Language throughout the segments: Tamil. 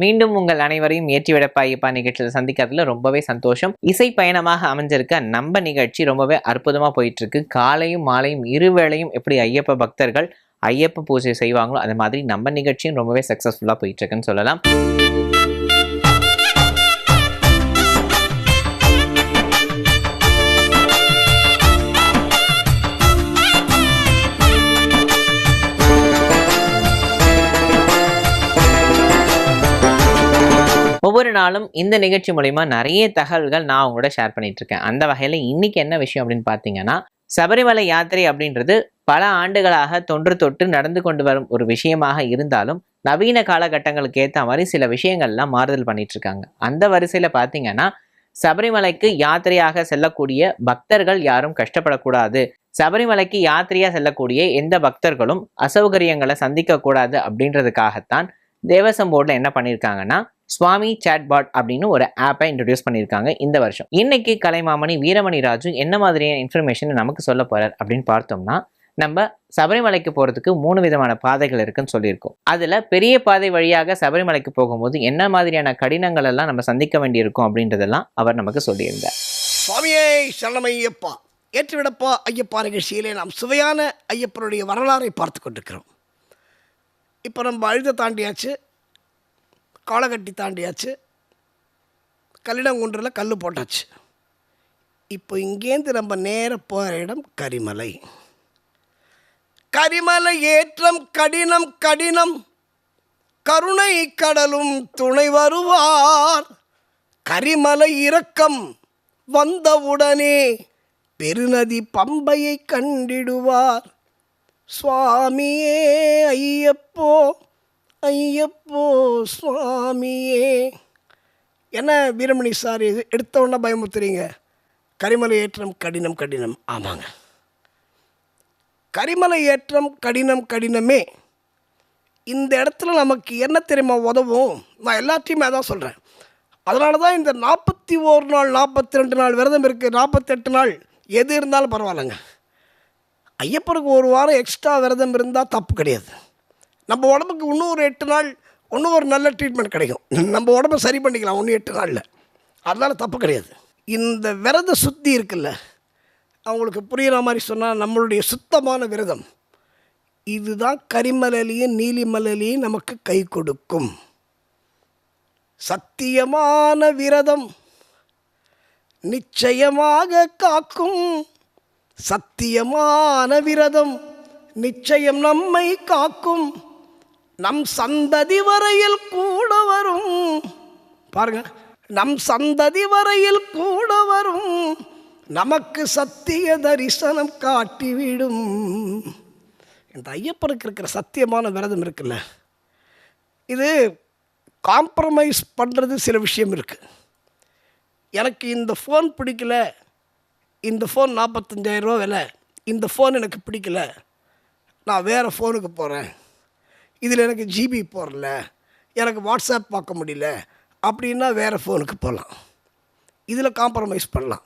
மீண்டும் உங்கள் அனைவரையும் ஏற்றிவிடப்பா ஐயப்பா நிகழ்ச்சியில் சந்திக்கிறதுல ரொம்பவே சந்தோஷம். இசை பயணமாக அமைஞ்சிருக்க நம்ம நிகழ்ச்சி ரொம்பவே அற்புதமா போயிட்டு இருக்கு. காலையும் மாலையும் இருவேளையும் எப்படி ஐயப்ப பக்தர்கள் ஐயப்ப பூஜை செய்வாங்களோ அது மாதிரி நம்ம நிகழ்ச்சியும் ரொம்பவே சக்சஸ்ஃபுல்லா போயிட்டு இருக்குன்னு சொல்லலாம். ஒவ்வொரு நாளும் இந்த நிகழ்ச்சி மூலமா நிறைய தகவல்கள் நான் உங்களோட ஷேர் பண்ணிட்டு இருக்கேன். அந்த வகையில இன்னைக்கு என்ன விஷயம் அப்படின்னு பார்த்தீங்கன்னா, சபரிமலை யாத்திரை அப்படின்றது பல ஆண்டுகளாக தொன்று தொட்டு நடந்து கொண்டு வரும் ஒரு விஷயமாக இருந்தாலும் நவீன காலகட்டங்களுக்கு ஏற்ற மாதிரி சில விஷயங்கள்லாம் மாறுதல் பண்ணிட்டு இருக்காங்க. அந்த வரிசையில பார்த்தீங்கன்னா, சபரிமலைக்கு யாத்திரையாக செல்லக்கூடிய பக்தர்கள் யாரும் கஷ்டப்படக்கூடாது, சபரிமலைக்கு யாத்திரையா செல்லக்கூடிய எந்த பக்தர்களும் அசௌகரியங்களை சந்திக்க கூடாது அப்படின்றதுக்காகத்தான் தேவசம் போர்டில் என்ன பண்ணியிருக்காங்கன்னா சுவாமி சாட்பாட் அப்படின்னு ஒரு ஆப்பை இன்ட்ரடியூஸ் பண்ணியிருக்காங்க இந்த வருஷம். இன்னைக்கு கலைமாமணி வீரமணி ராஜு என்ன மாதிரியான இன்ஃபர்மேஷன் நமக்கு சொல்ல போறார் அப்படின்னு பார்த்தோம்னா, நம்ம சபரிமலைக்கு போகிறதுக்கு 3 விதமான பாதைகள் இருக்குன்னு சொல்லியிருக்கோம். அதில் பெரிய பாதை வழியாக சபரிமலைக்கு போகும்போது என்ன மாதிரியான கடினங்கள் எல்லாம் நம்ம சந்திக்க வேண்டியிருக்கும் அப்படின்றதெல்லாம் அவர் நமக்கு சொல்லியிருந்தார். சுவாமியே சரணமையப்பா, ஏற்றுவிடப்பா ஐயப்பா நிகழ்ச்சியிலே நாம் சுவையான ஐயப்பனுடைய வரலாறை பார்த்து கொண்டிருக்கிறோம். இப்போ நம்ம அழுத தாண்டியாச்சு, காலகட்டி தாண்டியாச்சு, கல்லிடங்குன்றில் கல் போட்டாச்சு. இப்போ இங்கேருந்து நம்ம நேர போகிற இடம் கரிமலை. கரிமலை ஏற்றம் கடினம் கடினம், கருணை கடலும் துணை வருவார். கரிமலை இறக்கம் வந்தவுடனே பெருநதி பம்பையை கண்டிடுவார். சுவாமியே ஐயப்போ ஐயப்போ சுவாமியே. என்ன வீரமணி சார் இது எடுத்தவொன்னே பயமுத்துறீங்க? கரிமலை ஏற்றம் கடினம் கடினம். ஆமாங்க, கரிமலை ஏற்றம் கடினம் கடினமே. இந்த இடத்துல நமக்கு என்ன தெரியுமா உதவும்? நான் எல்லாத்தையுமே அதான் சொல்கிறேன். அதனால தான் இந்த 41 நாள் 42 நாள் விரதம் இருக்குது. 48 நாள் எது இருந்தாலும் பரவாயில்லைங்க. ஐயப்பனுக்கு ஒரு வாரம் எக்ஸ்ட்ரா விரதம் இருந்தால் தப்பு கிடையாது. நம்ம உடம்புக்கு இன்னும் ஒரு 8 நாள் இன்னும் ஒரு நல்ல ட்ரீட்மெண்ட் கிடைக்கும். நம்ம உடம்பை சரி பண்ணிக்கலாம் இன்னும் 8 நாளில். அதனால் தப்பு கிடையாது. இந்த விரத சுத்தி இருக்குல்ல, அவங்களுக்கு புரிகிற மாதிரி சொன்னால் நம்மளுடைய சுத்தமான விரதம் இதுதான் கரிமலையிலையும் நீலிமலையிலையும் நமக்கு கை கொடுக்கும். சத்தியமான விரதம் நிச்சயமாக காக்கும். சத்தியமான விரதம் நிச்சயம் நம்மை காக்கும். நம் சந்ததி வரையில் கூட வரும். பாருங்க, நம் சந்ததி வரையில் கூட வரும். நமக்கு சத்திய தரிசனம் காட்டிவிடும். இந்த ஐயப்பனுக்கு இருக்கிற சத்தியமான விரதம் இருக்குல்ல, இது காம்ப்ரமைஸ் பண்ணுறது சில விஷயம் இருக்குது. எனக்கு இந்த ஃபோன் பிடிக்கல, இந்த ஃபோன் 45,000 ரூபா விலை, இந்த ஃபோன் எனக்கு பிடிக்கல, நான் வேறு ஃபோனுக்கு போகிறேன், இதில் எனக்கு ஜிபி போடல, எனக்கு வாட்ஸ்அப் பார்க்க முடியல அப்படின்னா வேறு ஃபோனுக்கு போகலாம். இதில் காம்ப்ரமைஸ் பண்ணலாம்.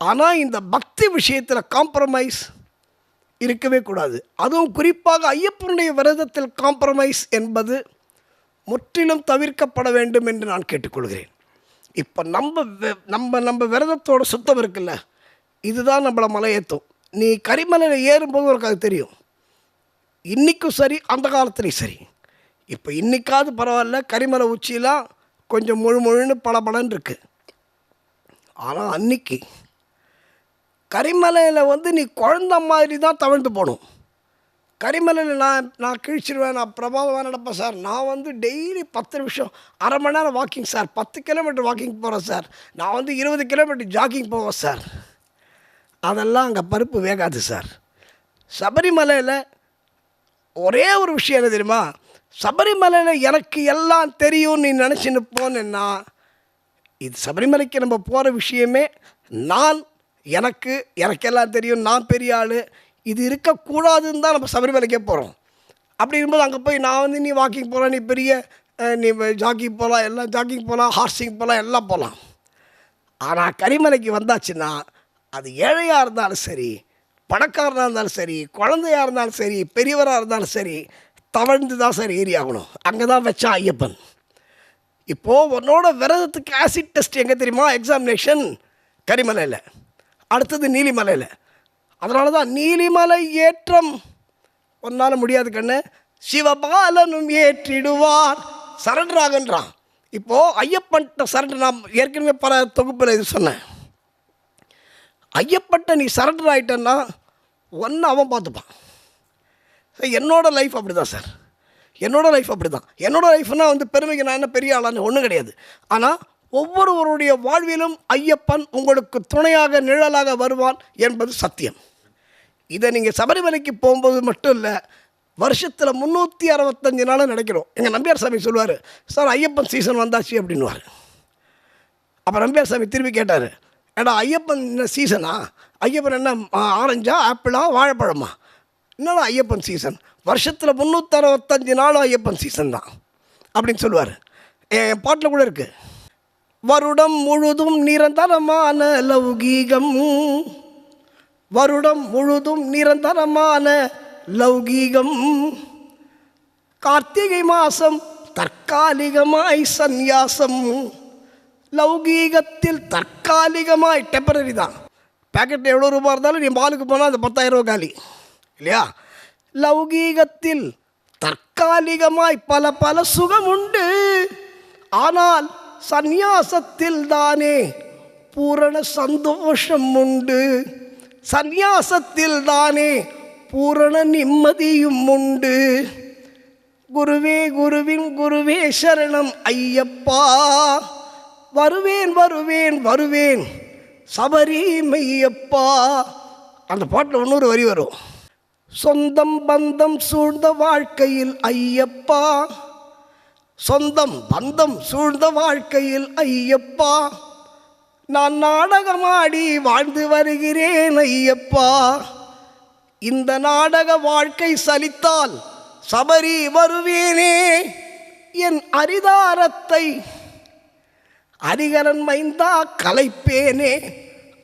ஆனால் இந்த பக்தி விஷயத்தில் காம்ப்ரமைஸ் இருக்கவே கூடாது. அதுவும் குறிப்பாக ஐயப்பனுடைய விரதத்தில் காம்ப்ரமைஸ் என்பது முற்றிலும் தவிர்க்கப்பட வேண்டும் என்று நான் கேட்டுக்கொள்கிறேன். இப்போ நம்ம விரதத்தோட சுத்தம் இருக்குல்ல, இதுதான் நம்மளை மலை ஏற்றும். நீ கரிமலையில் ஏறும்போது உனக்கு அது தெரியும். இன்றைக்கும் சரி, அந்த காலத்துலேயும் சரி. இப்போ இன்றைக்காவது பரவாயில்ல, கரிமலை உச்சியெலாம் கொஞ்சம் முழுன்னு பளபளன்னு இருக்குது. ஆனால் அன்றைக்கி கரிமலையில் நீ குழந்த மாதிரி தான் தவழ்ந்து போகணும். கரிமலையில் நான் கிழிச்சிடுவேன், நான் பிரபாவமாக நடப்பேன் சார், நான் டெய்லி 10 நிமிஷம் அரை மணி நேரம் வாக்கிங் சார், 10 கிலோமீட்டர் வாக்கிங் போகிறேன் சார், நான் 20 கிலோமீட்டர் ஜாக்கிங் போவேன் சார், அதெல்லாம் அங்கே பருப்பு வேகாது சார். சபரிமலையில் ஒரே ஒரு விஷயம் என்ன தெரியுமா? சபரிமலையில் எனக்கு எல்லாம் தெரியும் நீ நினச்சின்னு போனேன்னா, இது சபரிமலைக்கு நம்ம போகிற விஷயமே எனக்கு எல்லாம் தெரியும், நான் பெரிய ஆள், இது இருக்கக்கூடாதுன்னு தான் நம்ம சபரிமலைக்கே போகிறோம். அப்படி இருக்கும்போது அங்கே போய் நான் நீ வாக்கிங் போகலாம், நீ பெரிய நீ ஜாக்கிங் போகலாம், எல்லாம் ஜாக்கிங் போகலாம், ஹார்சிங் போகலாம், எல்லாம் போகலாம். ஆனால் கரிமலைக்கு வந்தாச்சுன்னா அது ஏழையாக இருந்தாலும் சரி, பணக்காரனாக இருந்தாலும் சரி, குழந்தையாக இருந்தாலும் சரி, பெரியவராக இருந்தாலும் சரி, தவழ்ந்து தான் சார் ஏறி ஆகணும். அங்கே தான் வச்சான் ஐயப்பன். இப்போது உன்னோட விரதத்துக்கு ஆசிட் டெஸ்ட் எங்கே தெரியுமா? எக்ஸாமினேஷன் கரிமலையில், அடுத்தது நீலிமலையில். அதனால தான் நீலிமலை ஏற்றம் ஒன்றால் முடியாது கண்ணு, சிவபாலனும் ஏற்றிடுவார், சரண்டர் ஆகுன்றான். இப்போது ஐயப்பன்ட்ட சரண்டர், நான் ஏற்கனவே பல தொகுப்பில் இது சொன்னேன். ஐயப்பன்ட்ட நீ சரண்டர் ஆகிட்டன்னா ஒன்று அவன் பார்த்துப்பான். என்னோடய லைஃப் அப்படி தான் சார், என்னோடய லைஃப் அப்படி தான். என்னோடய லைஃப்னால் வந்து பெருமைக்கு நான் என்ன பெரிய ஆளான்னு ஒன்றும் கிடையாது. ஆனால் ஒவ்வொருவருடைய வாழ்விலும் ஐயப்பன் உங்களுக்கு துணையாக நிழலாக வருவான் என்பது சத்தியம். இதை நீங்கள் சபரிமலைக்கு போகும்போது மட்டும் இல்லை, வருஷத்தில் 365 நாளும் நினைக்கிறோம். எங்கள் நம்பியார் சாமி சொல்லுவார், சார் ஐயப்பன் சீசன் வந்தாச்சு அப்படின்வார். அப்போ நம்பியார் சாமி திரும்பி கேட்டார், ஏடா ஐயப்பன் என்ன சீசனா? ஐயப்பன் என்ன ஆரஞ்சா, ஆப்பிளா, வாழைப்பழமா? என்னடா ஐயப்பன் சீசன்? வருஷத்தில் 365 நாளும் ஐயப்பன் சீசன் தான் அப்படின்னு சொல்லுவார். என் பாட்டில் கூட இருக்குது, வருடம் முழுதும் நிரந்தரமான லௌகீகம், வருடம் முழுதும் நிரந்தரமான லௌகீகம், கார்த்திகை மாதம் தற்காலிகமாய் சந்நியாசம், லௌகீகத்தில் தற்காலிகமாய் டெம்பரரி தான். பேக்கெட் எவ்வளோ ரூபா இருந்தாலும் நீ மாலுக்கு போனால் அது 10,000 ரூபா காலி இல்லையா? லௌகீகத்தில் தற்காலிகமாய் பல பல சுகம் உண்டு, ஆனால் சந்நியாசத்தில் தானே பூரண சந்தோஷம் உண்டு, சந்நியாசத்தில் தானே பூரண நிம்மதியும் உண்டு. குருவே குருவின் குருவே சரணம் ஐயப்பா, வருவேன் வருவேன் வருவேன் சபரி மெய்யப்பா. அந்த பாட்டில் இன்னொரு வரி வரும், சொந்தம் பந்தம் சூழ்ந்த வாழ்க்கையில் ஐயப்பா, சொந்தம் பந்தம் சூழ்ந்த வாழ்க்கையில் ஐயப்பா, நான் நாடகமாடி வாழ்ந்து வருகிறேன் ஐயப்பா, இந்த நாடக வாழ்க்கை சலித்தால் சபரி வருவேனே, என் அரிதாரத்தை அரிகரன் மைந்தா கலைப்பேனே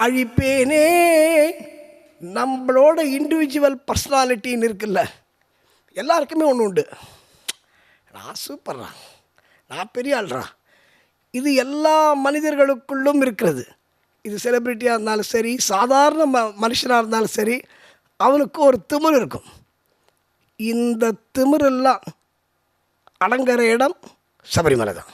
அழிப்பேனே. நம்மளோட இண்டிவிஜுவல் பர்சனாலிட்டின்னு இருக்குல்ல, எல்லாருக்குமே ஒன்று உண்டு. நான் சூப்பர்ரா, நான் பெரிய ஆள்றா, இது எல்லா மனிதர்களுக்குள்ளும் இருக்கிறது. இது செலிப்ரிட்டியாக இருந்தாலும் சரி, சாதாரண மனுஷனாக இருந்தாலும் சரி, அவனுக்கு ஒரு திமிரு இருக்கும். இந்த திமிரெல்லாம் அடங்குற இடம் சபரிமலை தான்.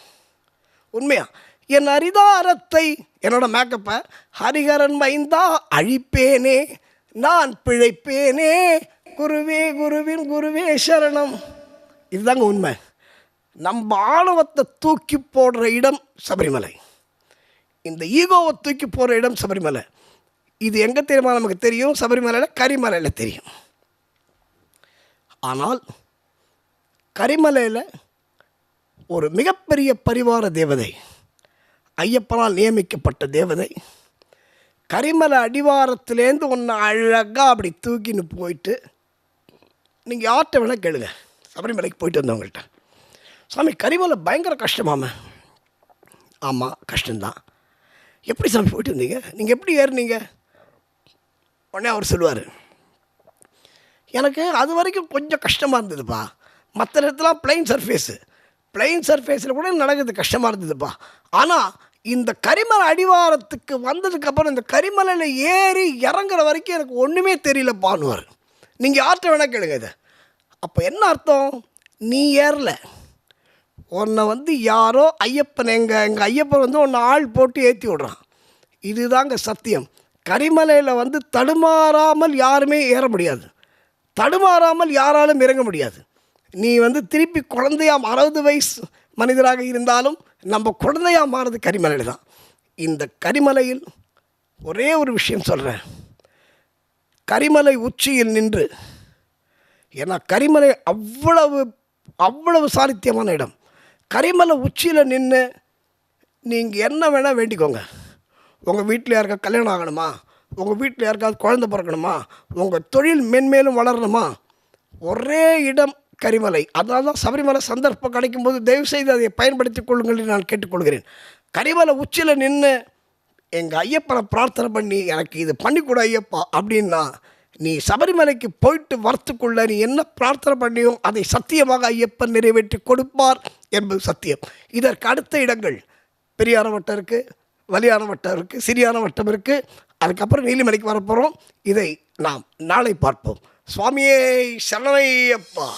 உண்மையா, என் அரிதாரத்தை, என்னோட மேக்கப்பை ஹரிகரன் மைந்தா அழிப்பேனே, நான் பிழைப்பேனே, குருவே குருவின் குருவே சரணம். இதுதாங்க உண்மை. நம்ம ஆணவத்தை தூக்கி போடுற இடம் சபரிமலை, இந்த ஈகோவை தூக்கி போடுற இடம் சபரிமலை. இது எங்கே தெரியுமா நமக்கு தெரியும்? சபரிமலையில் கரிமலையில் தெரியும். ஆனால் கரிமலையில் ஒரு மிகப்பெரிய பரிவார தேவதை, ஐயப்பனால் நியமிக்கப்பட்ட தேவதை, கரிமலை அடிவாரத்துலேருந்து ஒன்று அழகாக அப்படி தூக்கின்னு போயிட்டு, நீங்கள் யார்கிட்ட வேணால் கேளுங்க, சபரிமலைக்கு போயிட்டு வந்தவங்கள்ட்ட, சாமி கரிமலை பயங்கர கஷ்டமாம. ஆமாம் கஷ்டம்தான். எப்படி சாமி போயிட்டு வந்தீங்க, நீங்கள் எப்படி ஏறுனீங்க? உடனே அவர் சொல்லுவார், எனக்கு அது வரைக்கும் கொஞ்சம் கஷ்டமாக இருந்ததுப்பா, மற்ற இடத்துலாம் பிளைன் சர்ஃபேஸில் கூட நடக்குது கஷ்டமாக இருந்ததுப்பா, ஆனால் இந்த கரிமலை அடிவாரத்துக்கு வந்ததுக்கப்புறம் இந்த கரிமலையில் ஏறி இறங்குற வரைக்கும் எனக்கு ஒன்றுமே தெரியலப்பான்னுவார். நீங்கள் யார்கிட்ட வேணால் கேளுங்க இதை. அப்போ என்ன அர்த்தம்? நீ ஏறல, உன்னை வந்து யாரோ ஐயப்பன், எங்கள் ஐயப்பன் வந்து உன்னை ஆள் போட்டு ஏற்றி விடுறான். இதுதாங்க சத்தியம். கரிமலையில் வந்து தடுமாறாமல் யாருமே ஏற முடியாது, தடுமாறாமல் யாராலும் இறங்க முடியாது. நீ வந்து திருப்பி குழந்தையாக 60 வயசு மனிதராக இருந்தாலும் நம்ம குழந்தையாக மாறுறது கரிமலையில் தான். இந்த கரிமலையில் ஒரே ஒரு விஷயம் சொல்கிறேன், கரிமலை உச்சியில் நின்று, ஏன்னா கரிமலை அவ்வளவு சாநித்தியமான இடம். கரிமலை உச்சியில் நின்று நீங்கள் என்ன வேணால் வேண்டிக்கோங்க. உங்கள் வீட்டில் யாருக்கா கல்யாணம் ஆகணுமா, உங்கள் வீட்டில் யாருக்காவது குழந்தை பிறக்கணுமா, உங்கள் தொழில் மென்மேலும் வளரணுமா, ஒரே இடம் கரிமலை. அதனால தான் சபரிமலை சந்தர்ப்பம் கிடைக்கும்போது தயவுசெய்து அதை பயன்படுத்தி கொள்ளுங்கள் என்று நான் கேட்டுக்கொள்கிறேன். கரிமலை உச்சியில் நின்று எங்கள் ஐயப்பனை பிரார்த்தனை பண்ணி எனக்கு இது பண்ணிக்கூட ஐயப்பா அப்படின்னா நீ சபரிமலைக்கு போயிட்டு வரத்துக்குள்ள நீ என்ன பிரார்த்தனை பண்ணியோ அதை சத்தியமாக ஐயப்பன் நிறைவேற்றி கொடுப்பார் என்பது சத்தியம். இதற்கு அடுத்த இடங்கள் பெரியான வட்டம் இருக்குது, வலியான வட்டம் இருக்குது, சிறியான வட்டம் இருக்குது. அதுக்கப்புறம் நீலிமலைக்கு வரப்போகிறோம். இதை நாம் நாளை பார்ப்போம். சுவாமியே சரணமையப்பா.